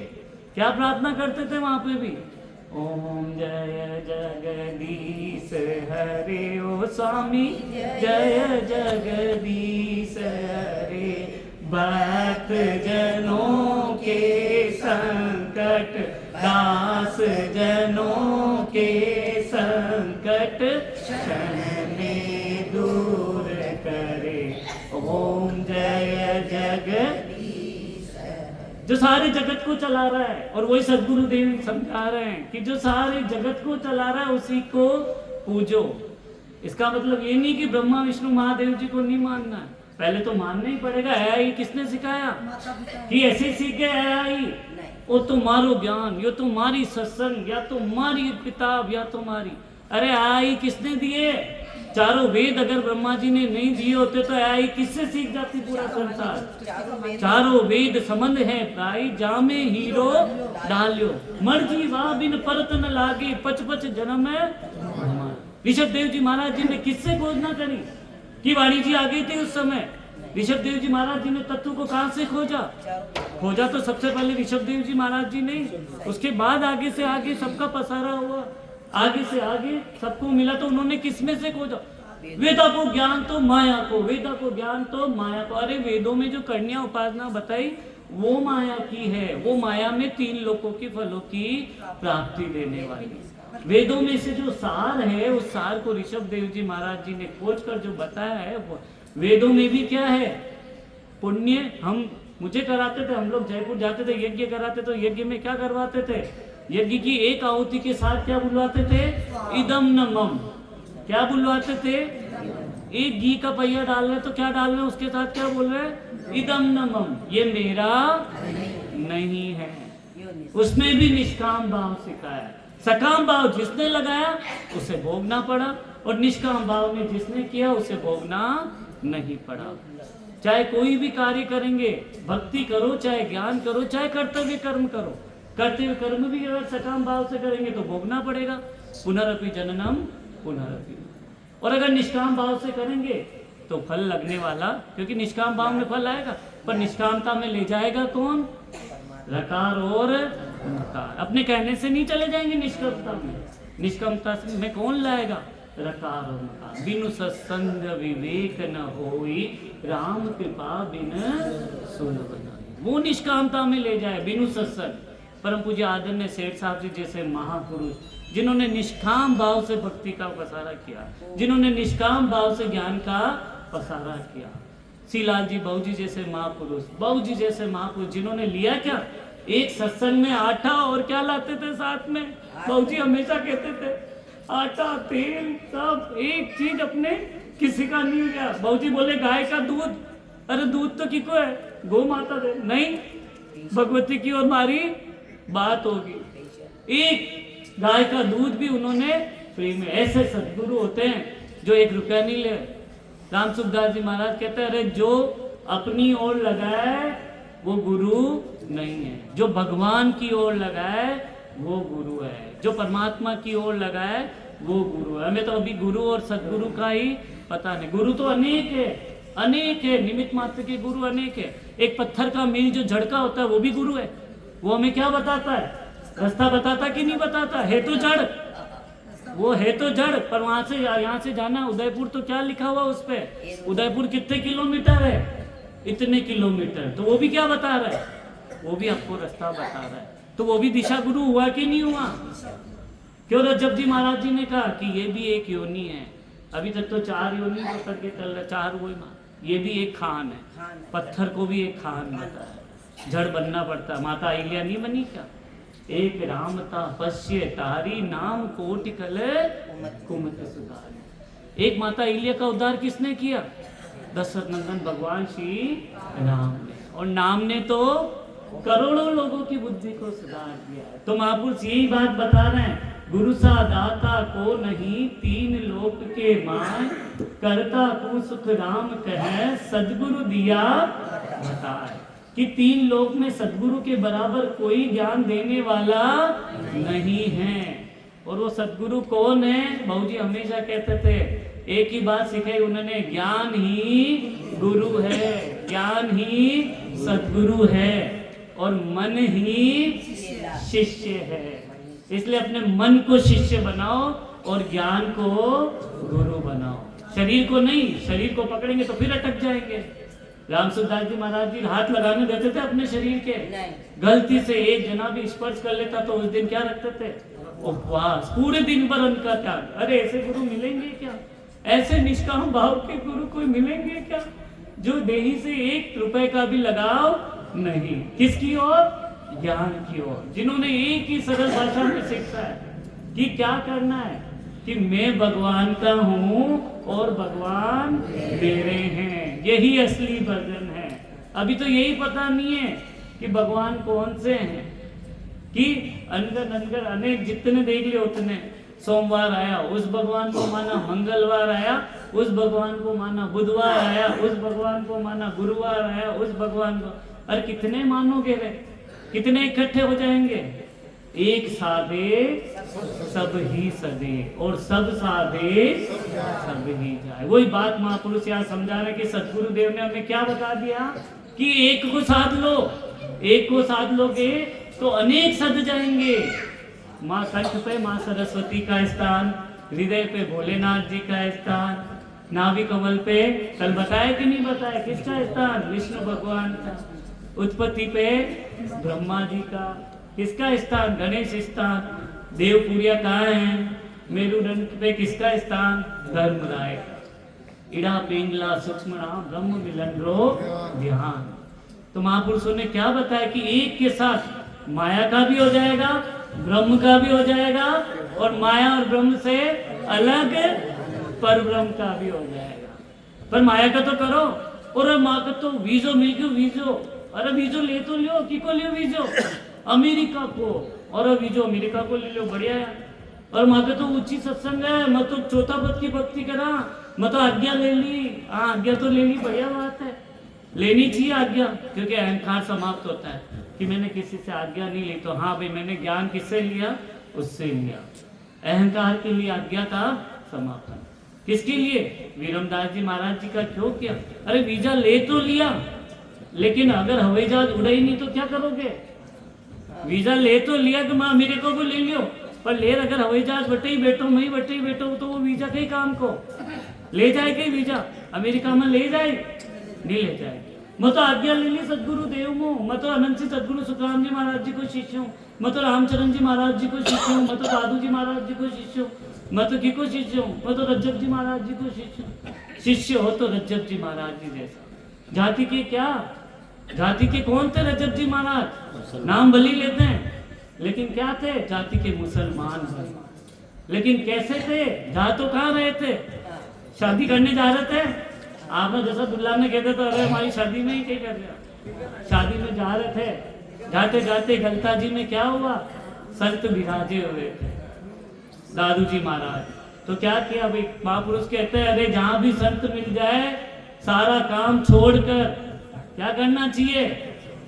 क्या प्रार्थना करते थे वहां पे भी? ओम जय जगदीश हरे, ओ स्वामी जय जगदीश हरे, भक्त जनों के संकट, दास जनों के संकट, क्षण में दूर करे। ओम जय जगदीश, जो सारे जगत को चला रहा है। और वही सद्गुरुदेव समझा रहे हैं कि जो सारे जगत को चला रहा है उसी को पूजो। इसका मतलब ये नहीं कि ब्रह्मा विष्णु महादेव जी को नहीं मानना है, पहले तो मानना ही पड़ेगा। AI किसने सिखाया कि ऐसे सीखे? AI वो तुम्हारो ज्ञान, यो तुम्हारी सत्संग, या तुम्हारी किताब, या तुम्हारी। अरे AI किसने दिए? चारों वेद अगर ब्रह्मा जी ने नहीं दिए होते तो AI किससे सीख जाती पूरा संसार? चारों वेद संबंध है प्राई, जामे हीरो डालियो, मर्जी वाह बिन परत न लागे, 55 जन्म है। ऋषभ देव जी महाराज जी ने किससे खोजना करी? कि वाणी जी आ गई थी उस समय। ऋषभ देव जी महाराज जी ने तत्व को कहां से खोजा तो सबसे पहले ऋषभ देव जी महाराज जी ने, उसके बाद आगे से आगे सबका पसारा हुआ, आगे से आगे सबको मिला। तो उन्होंने किसमें से खोजा? वेदा को ज्ञान तो माया को, वेदा को ज्ञान तो माया को। अरे वेदों में जो कन्या उपासना बताई वो माया की है, वो माया में 3 लोकों के फलों की प्राप्ति देने वाली। वेदों में से जो सार है उस सार को ऋषभ देव जी महाराज जी ने खोज कर जो बताया है वो वेदों में भी क्या है? पुण्य। मुझे कराते थे, हम लोग जयपुर जाते थे, यज्ञ कराते तो यज्ञ में क्या करवाते थे? यज्ञ की एक आहुति के साथ क्या बुलवाते थे? इदम न मम। क्या बुलवाते थे? एक घी का पहिया डाल रहे तो क्या डाल रहे हैं उसके साथ? क्या बोल रहे हैं? इदम न मम, ये मेरा नहीं है। उसमें भी निष्काम भाव सिखाया। सकाम भाव जिसने लगाया उसे भोगना पड़ा, और निष्काम भाव में जिसने किया उसे भोगना नहीं पड़ा। चाहे कोई भी कार्य करेंगे, भक्ति करो, चाहे ज्ञान करो, चाहे कर्तव्य कर्म करो, कर्तव्य कर्म भी अगर सकाम भाव से करेंगे तो भोगना पड़ेगा। पुनरपि जननम पुनरपि। और अगर निष्काम भाव से करेंगे तो फल लगने वाला, क्योंकि निष्काम भाव में फल आएगा, पर निष्कामता में ले जाएगा कौन? रकार और मकार। अपने कहने से नहीं चले जाएंगे निष्कामता में। निष्कामता में कौन लाएगा? रकार और मकार। बिनु सत्संग विवेक न होई, राम कृपा बिन सुलभ नाई। वो निष्कामता में ले जाए बिनु सत्संग। परम पूज्य आदरणीय सेठ साहब जी जैसे महापुरुष, जिन्होंने निष्काम भाव से भक्ति का पसारा किया, जिन्होंने निष्काम भाव से ज्ञान का पसारा किया। श्रीलाल जी बाबू जी जैसे महापुरुष, बाबू जी जैसे महापुरुष, जिन्होंने लिया क्या? एक सत्संग में आटा और क्या लाते थे साथ में? बाबू जी हमेशा कहते थे आटा तेल सब एक चीज अपने किसी का नहीं गया। बाबू जी बोले गाय का दूध, अरे दूध तो किको है, गौ माता दे, नहीं भगवती की और हमारी बात होगी। एक गाय का दूध भी उन्होंने फ्री में। ऐसे सदगुरु होते हैं जो 1 रुपया नहीं ले। राम सुखदास जी महाराज कहते हैं, अरे जो अपनी ओर लगाए वो गुरु नहीं है, जो भगवान की ओर लगाए वो गुरु है, जो परमात्मा की ओर लगाए वो गुरु है। हमें तो अभी गुरु और सदगुरु का ही पता नहीं। गुरु तो अनेक है, अनेक है, निमित्त मात्र के गुरु अनेक है। एक पत्थर का मील जो झड़का होता है वो भी गुरु है। वो हमें क्या बताता है? रास्ता बताता कि नहीं बताता? है तो जड़, वो है तो जड़, पर वहां से यहाँ से जाना उदयपुर, तो क्या लिखा हुआ उस पे? उदयपुर कितने किलोमीटर है? इतने किलोमीटर। तो वो भी क्या बता रहा है? वो भी आपको रास्ता बता रहा है। तो वो भी दिशा गुरु हुआ कि नहीं हुआ? क्यों रज्जब जी महाराज जी ने कहा कि ये भी एक योनि है। अभी तक तो 4 योनि पकड़ के चल रहा, 4 वही माँ, ये भी एक खान है। पत्थर को भी एक खान बनता है, जड़ बनना पड़ता है। माता अहिल्या नहीं बनी क्या? एक रामता पश्य तारी, नाम कोटि कल कुमत सुधारी। एक माता अहिल्या का उद्धार किसने किया? दशरथ नंदन भगवान श्री राम ने। और नाम ने तो करोड़ों लोगों की बुद्धि को सुधार दिया है। तो महापुरुष यही बात बता रहे हैं, गुरु सा दाता को नहीं, 3 लोक के मान, करता तू सुख राम कहे, सदगुरु दिया बताए। कि 3 लोक में सदगुरु के बराबर कोई ज्ञान देने वाला नहीं है। और वो सदगुरु कौन है? बाबू जी हमेशा कहते थे, एक ही बात सिखाई उन्होंने, ज्ञान ही गुरु है, ज्ञान ही सदगुरु है, और मन ही शिष्य है। इसलिए अपने मन को शिष्य बनाओ और ज्ञान को गुरु बनाओ। शरीर को नहीं, शरीर को पकड़ेंगे तो फिर अटक जाएंगे। राम सुखदास जी महाराज जी हाथ लगाने देते थे अपने शरीर के? गलती से एक जना भी स्पर्श कर लेता तो उस दिन क्या रखते थे? उपवास, पूरे दिन भर उनका त्याग। अरे ऐसे गुरु मिलेंगे क्या? ऐसे निष्काम भाव के गुरु कोई मिलेंगे क्या? जो देही से 1 रुपए का भी लगाव नहीं। किसकी ओर? ज्ञान की ओर। जिन्होंने एक ही सरल भाषा में शिक्षा है कि क्या करना है, कि मैं भगवान का हूँ और भगवान मेरे हैं। यही असली भजन है। अभी तो यही पता नहीं है कि भगवान कौन से हैं, कि अनगन अनगन अनेक जितने देख ले उतने। सोमवार आया उस भगवान को माना, मंगलवार आया उस भगवान को माना, बुधवार आया उस भगवान को माना, गुरुवार आया उस भगवान को। अरे कितने मानोगे रे? कितने इकट्ठे हो जाएंगे? एक साधे सब ही सदे, और सब साधे सब ही जाए। वही बात महापुरुष यहाँ समझा रहे कि सदगुरु देव ने हमें क्या बता दिया कि एक को साध लो, एक को साध लोगे तो अनेक सद जाएंगे। माँ कंठ पे माँ सरस्वती का स्थान, हृदय पे भोलेनाथ जी का स्थान, नाभि कमल पे कल बताया कि नहीं बताया किसका स्थान? विष्णु भगवान का। उत्पत्ति पे ब्रह्मा जी का। किसका स्थान? गणेश स्थान। देवपुरिया कहाँ है? मेरुदंड पे किसका स्थान? धर्मराय का। इड़ा पिंगला सूक्ष्म ब्रह्म मिलन रो ध्यान। तो महापुरुषों ने क्या बताया कि एक के साथ माया का भी हो जाएगा ब्रह्म का भी हो जाएगा और माया और ब्रह्म से अलग पर ब्रह्म का भी हो जाएगा। पर माया का तो करो। और माँ का तो वीजो मिल गयो वीजो, अरे वीजो ले तो लियो, की को लियो वीजो? अमेरिका को, और वीजो अमेरिका को ले लो, बढ़िया है। और माँ का तो ऊंची सत्संग है, मैं तो चौथा पद की भक्ति करा, मैं तो आज्ञा ले ली। हाँ आज्ञा तो ले ली, बढ़िया बात है, लेनी चाहिए आज्ञा, क्योंकि अहंकार समाप्त होता है कि मैंने किसी से आज्ञा नहीं ली। तो हाँ भाई, मैंने ज्ञान किससे लिया? उससे लिया। अहंकार के लिए आज्ञा का समापन। किसके लिए? वीरमदास जी महाराज जी का क्यों किया? अरे वीजा ले तो लिया, लेकिन अगर हवाई जहाज उड़ा ही नहीं तो क्या करोगे? वीजा ले तो लिया कि मैं अमेरिका को ले लियो, पर लेर अगर हवाई जहाज बटे ही बैठो, मैं ही बटे ही बैठो, तो वो वीजा के ही काम को ले जाएगा ही। वीजा अमेरिका में ले जाए नहीं ले जाएगी। मैं तो आज्ञा ले ली सदगुरु देव हूँ, मैं तो अनंत सिंह सदगुरु सुखराम जी महाराज जी को शिष्य हूँ, मैं तो रामचरण जी महाराज जी को शिष्य हूँ, मैं तो साधु जी महाराज जी को शिष्य हूँ, मैं तो किको शिष्य हूँ, मैं तो रज्जब जी महाराज जी को शिष्य हूँ। शिष्य हो तो रज्जब जी महाराज जी जैसा। जाति के क्या? जाति के कौन थे रज्जब जी महाराज? नाम भली लेते हैं, लेकिन क्या थे? जाति के मुसलमान थे। लेकिन कैसे थे? जा तो कहाँ रहे थे? शादी करने जा रहे थे। आपने जैसा दुल्हा ने कहते तो अरे हमारी शादी में ही क्या कर रहा? शादी में जा रहे थे, जाते जाते गलता जी में क्या हुआ? संत विराजे हुए थे दादू जी महाराज। तो क्या किया भाई? महापुरुष कहते हैं अरे जहां भी संत मिल जाए, सारा काम छोड़कर क्या करना चाहिए?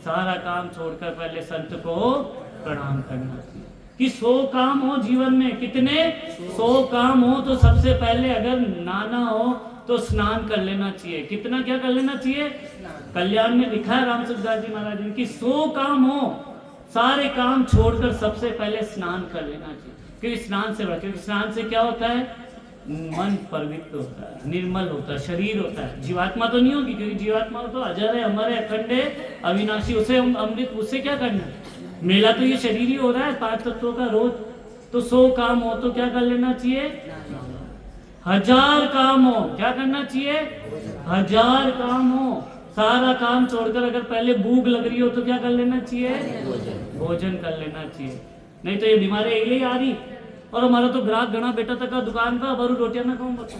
सारा काम छोड़कर पहले संत को प्रणाम करना चाहिए। कि 100 काम हो जीवन में, कितने? 100 काम हो तो सबसे पहले अगर नहाना हो तो स्नान कर लेना चाहिए। कितना क्या कर लेना चाहिए? कल्याण में लिखा है राम सुखदास जी महाराज ने कि 100 काम हो, सारे काम छोड़कर सबसे पहले स्नान कर लेना चाहिए। क्योंकि स्नान से क्योंकि स्नान से क्या होता है? मन पवित्र होता है, निर्मल होता है, शरीर होता है। जीवात्मा तो नहीं होगी, क्योंकि जीवात्मा तो अजर है, अमर है, अखंड है, अविनाशी, उसे हम अमृत, उससे क्या करना है? मेला तो ये शरीर ही हो रहा है 5 तत्वों का रोज। तो 100 काम हो तो क्या कर लेना चाहिए? 1000 काम हो, क्या करना चाहिए? 1000 काम हो, सारा काम छोड़कर अगर पहले भूख लग रही हो तो क्या कर लेना चाहिए? भोजन कर लेना चाहिए। नहीं तो ये बीमारी अगले आ रही। और हमारा तो ग्राहक घना बेटा तक का दुकान का बारू रोटियां ना खाऊं बता।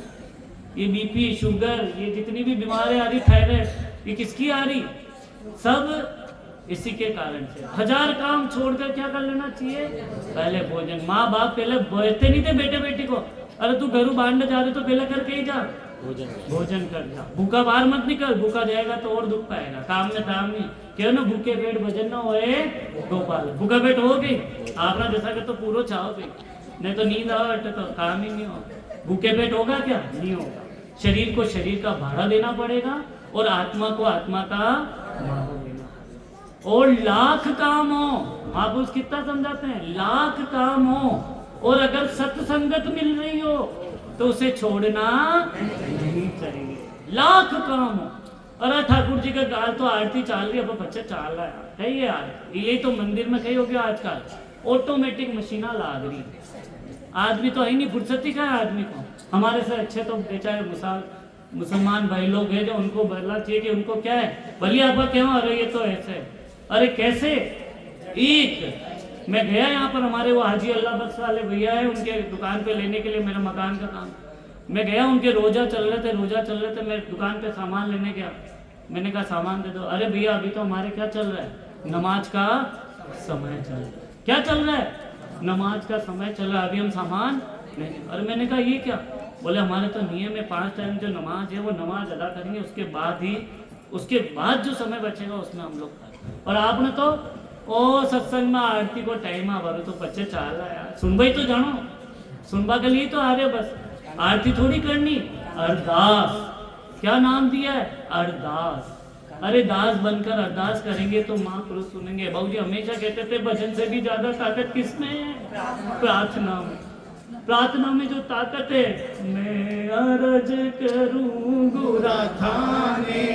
ये बीपी, शुगर, ये जितनी भी बीमारी आ रही, थायराइड, ये किसकी आ रही? सब इसी के कारण से। 1000 काम छोड़कर क्या कर लेना चाहिए? पहले भोजन। माँ बाप पहले बोलते नहीं थे बेटे बेटी को, अरे तू घरू बांधने जा रहे तो पहले करके ही जा, भोजन कर जा। भूखा बाहर मत निकल, भूखा जाएगा तो और दुख पाएगा। काम में दाम नहीं, क्यों ना भूखे पेट भजन ना होए गोपाल। भूखा पेट हो गई आपना जैसा कि तो पूरा चाहो गई, नहीं तो नींद आओ तो काम ही नहीं होगा। भूखे पेट होगा क्या? नहीं होगा। शरीर को शरीर का भाड़ा देना पड़ेगा और आत्मा को आत्मा का भाड़ा देना। और लाख काम हो, महापुरुष कितना समझाते हैं? लाख काम हो और अगर सत्संगत मिल रही हो तो उसे छोड़ना नहीं चाहिए। लाख काम हो। अरे ठाकुर जी का गाल तो आरती चाल रही है, अब बच्चा चाल रहा है ये यार, ये तो मंदिर में कहीं हो गया आजकल ऑटोमेटिक मशीना लाग रही। आदमी तो है नहीं, फुर्सती का है आदमी को। हमारे से अच्छे तो बेचारे मुसलमान भाई लोग हैं जो उनको बोलना चाहिए कि उनको क्या है भली आपका क्यों? अरे ये तो ऐसे, अरे कैसे? एक मैं गया यहाँ पर, हमारे वो हाजी अल्लाह बख्श वाले भैया है, उनके दुकान पे लेने के लिए, मेरा मकान का काम। मैं गया, उनके रोजा चल रहे थे, मैं दुकान पे सामान लेने गया। मैंने कहा सामान दे दो। अरे भैया अभी तो हमारे क्या चल रहा है? नमाज का समय चल रहा है। क्या चल रहा है? नमाज का समय चल रहा है, अभी हम सामान नहीं। अरे मैंने कहा ये क्या? बोले हमारे तो नियम है 5 टाइम जो नमाज है वो नमाज अदा करेंगे, उसके बाद जो समय बचेगा उसमें हम लोग खाएं। और आपने तो ओ सत्संग में आरती को टाइम आ भरो तो बच्चे चाल रहा यार। सुनबा ही तो जानो, सुनबा के लिए तो आ रहे, बस आरती थोड़ी करनी। अरदास, क्या नाम दिया है? अरदास। अरे दास बनकर अरदास करेंगे तो महापुरुष सुनेंगे। बाबू जी हमेशा कहते थे भजन से भी ज्यादा ताकत किसमें है? प्रार्थना में। प्रार्थना में जो ताकत है, मैं अर्ज करूं गुरा थाने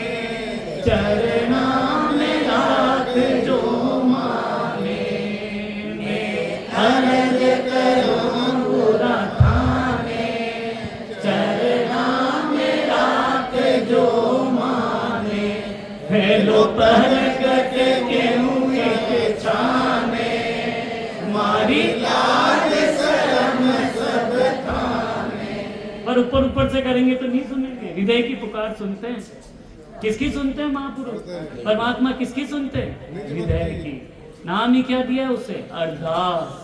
चरना में रात जो माने, मैं अर्ज करूं गुरा थाने चरना में रात जो माने, हेलो पर कट के मुँह के छाने मारी पर ऊपर ऊपर से करेंगे तो नहीं सुनेंगे। हृदय की पुकार सुनते हैं, किसकी सुनते हैं महापुरुष? परमात्मा किसकी सुनते हैं? हृदय की। नाम ही क्या दिया है उसे? अरदास।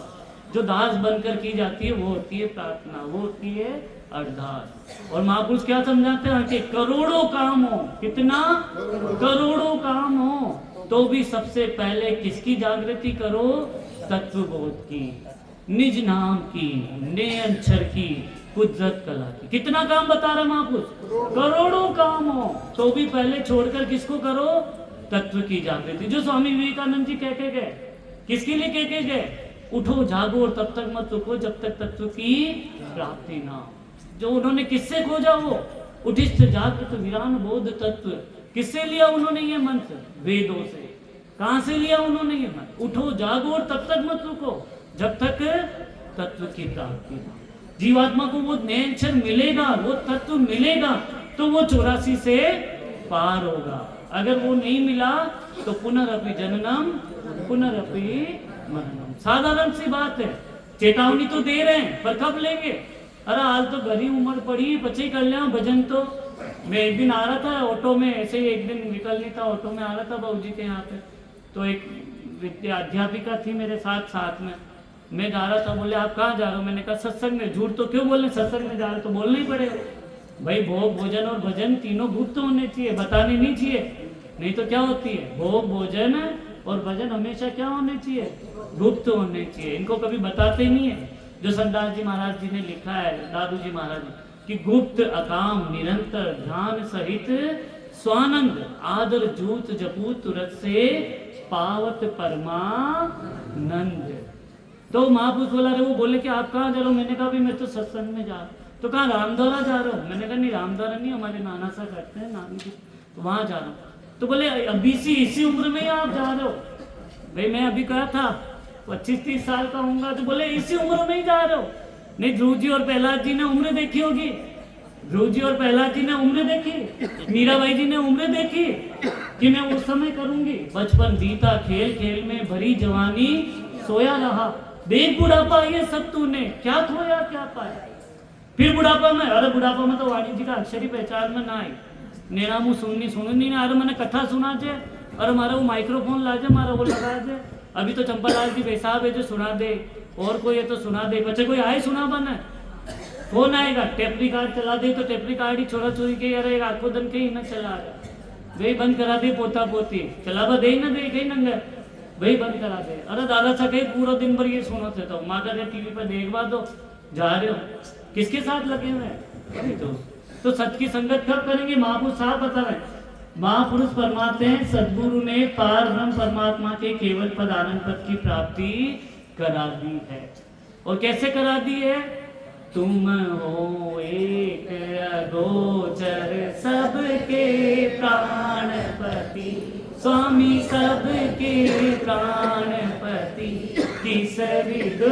जो दास बनकर की जाती है वो होती है प्रार्थना, वो होती है अरदास। और महापुरुष क्या समझाते हैं कि करोड़ों काम हो, कितना? करोड़ों काम हो तो भी सबसे पहले किसकी जागृति करो? तत्वबोध की, निज नाम की, ने अक्षर की, कुदरत कला की। कितना काम बता रहा महापुरुष? करोड़ों काम हो तो भी पहले छोड़कर किसको करो? तत्व की जागृति। जो स्वामी विवेकानंद जी कह के गए, किसके लिए कह के गए? उठो जागो और तब तक मत रुको जब तक तत्व की प्राप्ति ना हो। जो उन्होंने किससे खोजा वो? उठिष्ठ जागृत वीरान बोध तत्व। किससे लिया उन्होंने ये मंत्र? वेदों से। कहां से लिया उन्होंने ये मंत्र? उठो जागो और तब तक मत रुको जब तक तत्व की प्राप्ति ना। जीवात्मा को वो नेचर मिलेगा, वो तत्व मिलेगा तो वो 84 से पार होगा। अगर वो नहीं मिला तो पुनरअपि जननम पुनरअपि मरणम। साधारण सी बात है। चेतावनी तो दे रहे हैं पर कब लेंगे? अरे हाल तो घरी उम्र पड़ी, बच्चे कर लिया भजन। तो मैं एक दिन आ रहा था ऑटो में, ऐसे ही एक दिन निकल नहीं था, ऑटो में आ रहा था बाबूजी के यहाँ पे, तो एक अध्यापिका थी मेरे साथ में। मैं जा रहा था, बोले आप कहाँ जा रहे हो? मैंने कहा सत्संग में। झूठ तो क्यों बोलने, सत्संग में जा रहे तो बोलना ही पड़ेगा भाई। भोग भोजन और भजन तीनों गुप्त होने चाहिए, बताने नहीं चाहिए। नहीं तो क्या होती है? भोग भोजन और भजन हमेशा क्या होने चाहिए? गुप्त होने चाहिए। इनको कभी बताते ही नहीं है। जो संतदास जी महाराज जी ने लिखा है, दादू जी महाराज जी, कि गुप्त अकाम निरंतर ध्यान सहित स्वानंद आदर जूत जपू तुरत से पावत परमानंद। तो महापुरुष बोला रहे, वो बोले कि आप कहाँ जा रहे हो? मैंने कहा भी मैं तो सत्संग में जा रहा हूँ। तो कहाँ रामद्वारा जा रहे हो? मैंने कहा नहीं रामद्वारा नहीं, हमारे नाना सा करते हैं नानी जी, तो वहाँ जा रहा हूँ। तो बोले अभी इसी उम्र में आप जा रहे हो? भाई मैं अभी कहा था 25-30 साल का होऊंगा। तो बोले इसी उम्र में ही जा रहे हो? नहीं, ध्रुव जी और प्रहलाद जी ने उम्र देखी होगी। ध्रुव जी और प्रहलाद जी ने उम्र देखी, मीराबाई जी ने उम्र देखी कि मैं उस समय करूंगी। बचपन बीता खेल खेल में भरी जवानी सोया रहा, देख बुढ़ापा ये सब तूने क्या खोया क्या पाया। फिर बुढ़ापा में, अरे बुढ़ापा में तो वाणी जी का अक्षर ही पहचान में ना आई। नेना मुँह सुननी ना, अरे मैंने कथा सुना जे, अरे मारा वो माइक्रोफोन ला जे, मारा वो लगा जे। अभी तो चंपालाल जी भाई साहब है जो सुना दे, और कोई है तो सुना दे। बच्चे कोई आए सुना बना, फोन आएगा, टेप रिकॉर्ड चला दे तो टेप रिकॉर्ड ही छोड़ा चोरी के अरे आखो दिन के ही न चला भाई, बंद करा दे पोता पोती चलावा दे ना दे कहीं नंगे भाई, बंद करा दे। अरे दादा सा कहीं पूरा दिन भर ये सुना थे तो माँ का टीवी पर देखवा दो, जा रहे हो किसके साथ लगे हुए हैं? तो सच की संगत कब करेंगे? महापुरुष साहब बता रहे हैं। महापुरुष फरमाते हैं सदगुरु ने पार ब्रह्म परमात्मा के केवल पद आनंद पद की प्राप्ति करा दी है। और कैसे करा दी है? तुम हो एक अगोचर सबके प्राणपति, स्वामी सबके प्राणपति, किस विद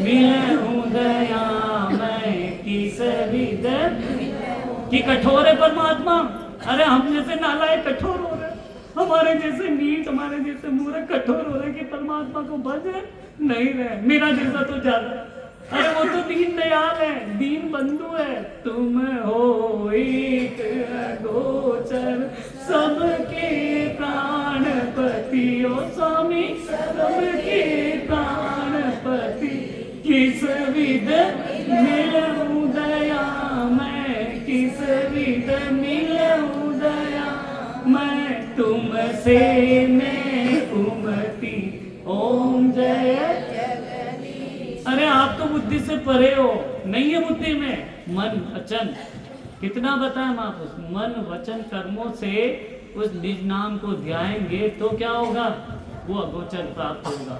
मिलूं दया मैं, किस विद कि कठोर है परमात्मा। अरे हम जैसे नालायक कठोर हो रहे, हमारे जैसे नीच, हमारे जैसे मूर्ख कठोर हो रहे कि परमात्मा को भज नहीं रहे। मेरा जैसा तो ज्यादा, अरे वो तो दीन दयाल है, दीन बंधु है। तुम हो एक गोचर सबके प्राणपति, ओ स्वामी सबके प्राणपति, किस विध मिलूं दया मैं, किस विध मिलूं दया मैं, तुमसे मैं कुमति ओम जय। अरे आप तो बुद्धि से परे हो, नहीं है बुद्धि में मन वचन। कितना बताया महापुरुष? मन वचन कर्मों से उस निज नाम को ध्याएंगे तो क्या होगा? वो अगोचर प्राप्त होगा,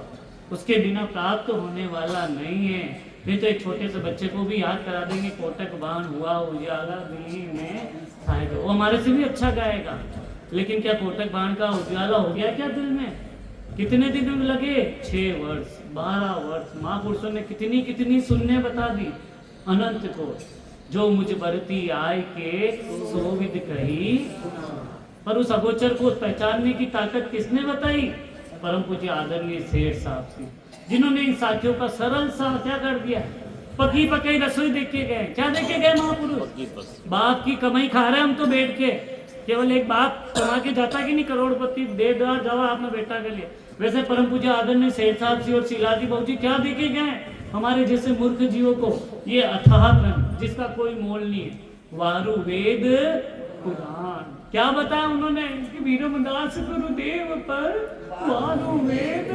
उसके बिना प्राप्त होने वाला नहीं है। नहीं तो एक छोटे से बच्चे को भी याद करा देंगे कोटक बाण हुआ उजाला दिल्ली में साहिब, वो हमारे से भी अच्छा गाएगा। लेकिन क्या कोटक बाण का उजाला हो गया क्या दिल में? कितने दिन में लगे? 6 वर्ष 12 वर्ष। महापुरुषों ने कितनी कितनी सुनने बता दी अनंत को। जो मुझ बरती आय के सो विद कही, पर उस अगोचर को पहचानने की ताकत किसने बताई? परम पूज्य आदरणीय सेठ साहब से, जिन्होंने इन साथियों का सरल सा क्या कर दिया? पकी पकाई रसोई देख के गए। क्या देख के गए महापुरुष? बाप की कमाई खा रहे हैं हम तो बैठ के। केवल एक बाप कमा के जाता कि नहीं करोड़पति दे जाओ आपने बेटा के लिए। वैसे परम पूज्य आदरणीय सेठ साहब जी और शिलाजी बाबू जी क्या देखे गए हमारे जैसे मूर्ख जीवों को? ये अथाह ग्रंथ जिसका कोई मोल नहीं है, वारु वेद पुराण। क्या बताया उन्होंने कि वीरमदास गुरुदेव पर वारु वेद,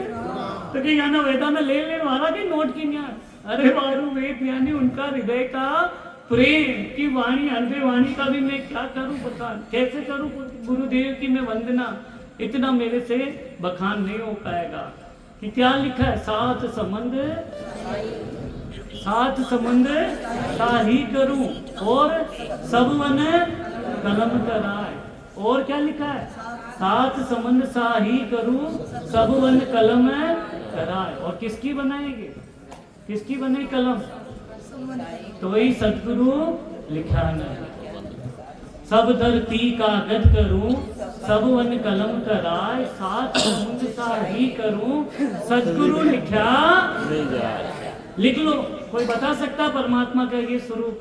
तो कि याना वेदा में ले वाला के नोट की न्याय। अरे वारु वेद यानी उनका हृदय का प्रेम की वाणी, हृदय वाणी का भी मैं क्या करूं बता, कैसे करूं गुरुदेव की मैं वंदना, इतना मेरे से बखान नहीं हो पाएगा। कि क्या लिखा है? सात संबंध साही करूं और सब वन कलम कराए। और क्या लिखा है? सात संबंध साही करूं सब वन कलम कराए। और किसकी बनाएंगे? किसकी बने कलम? तो वही सदगुरु लिखा नहीं। सब धरती कागज करूं सब वन कलम कराए, सात समुद्र साही करूं सदगुरु लिखा। लिख लो। कोई बता सकता परमात्मा का ये स्वरूप,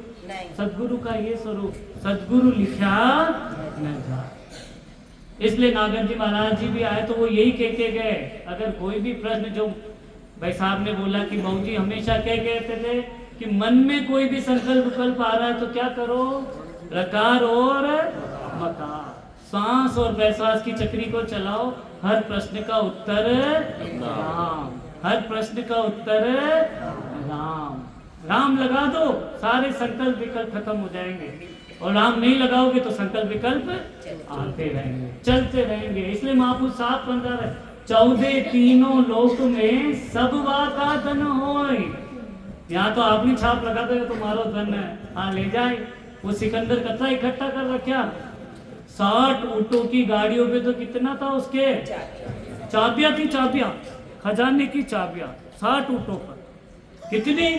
सदगुरु का ये स्वरूप? सदगुरु लिखा नहीं। इसलिए नागर जी महाराज जी भी आए तो वो यही कह के गए। अगर कोई भी प्रश्न, जो भाई साहब ने बोला कि बहू जी हमेशा क्या कहते थे कि मन में कोई भी संकल्प विकल्प आ रहा है तो क्या करो? रकार और मकार, सांस और प्रश्वास की चक्री को चलाओ। हर प्रश्न का उत्तर राम, हर प्रश्न का उत्तर राम। राम लगा दो, सारे संकल्प विकल्प खत्म हो जाएंगे। और राम नहीं लगाओगे तो संकल्प विकल्प आते रहेंगे, चलते रहेंगे। इसलिए महापुरुष साफ बंदा है, 14 तीनों लोक में सब का धन होय। यहाँ तो आपने छाप लगा दो तुम्हारा धन है, हाँ ले जाए। वो सिकंदर कथा इकट्ठा कर रखा, 60 ऊँटों की गाड़ियों पे तो कितना था उसके? चाबियां थी, चाबियां, खजाने की चाबियां 60 ऊँटों पर। कितनी?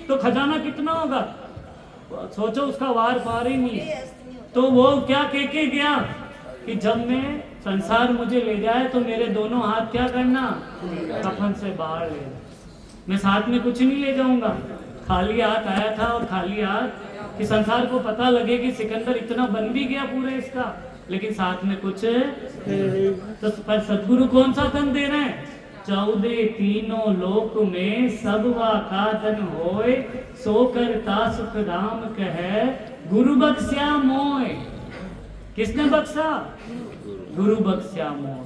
तो खजाना कितना होगा सोचो, उसका वार पार ही नहीं। तो वो क्या कह के गया कि जब मैं संसार मुझे ले जाए तो मेरे दोनों हाथ क्या करना? कफन से बाहर ले। मैं साथ में कुछ नहीं ले जाऊंगा, खाली हाथ आया था। और खाली हाथ कि संसार को पता लगे कि सिकंदर इतना बन भी गया पूरे इसका, लेकिन साथ में कुछ तो। पर सदगुरु कौन सा धन दे रहे हैं? 14 तीनों लोक में सब का धन होय, सो करता सुख राम कहे गुरु बख्श्या मोय। किसने बख्शा? गुरु बख्श्या मोय।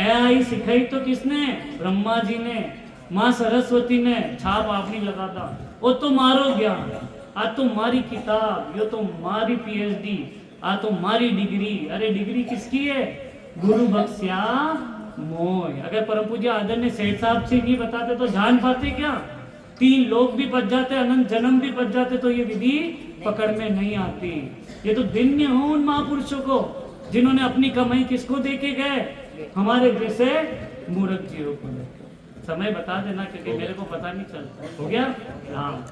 आई सिखाई तो किसने? ब्रह्मा जी ने, माँ सरस्वती ने। छाप आपने लगा था, वो तो मारो ज्ञान, आ तो मारी किताब, यो तो मारी PhD, आ तो मारी डिग्री। अरे डिग्री किसकी है? गुरु बख्श्या मोय। अगर परम पूज्य आदरणीय सेठ साहब से नहीं बताते तो जान पाते क्या? 3 लोग भी बच जाते, अनंत जन्म भी बच जाते, तो ये विधि पकड़ में नहीं आती। ये तो धन्य हो उन महापुरुषों को जिन्होंने अपनी कमाई किसको दे के गए? हमारे जैसे मूर्ख जीवों को। समय बता देना क्योंकि मेरे को पता नहीं चलता। हो गया? हाँ।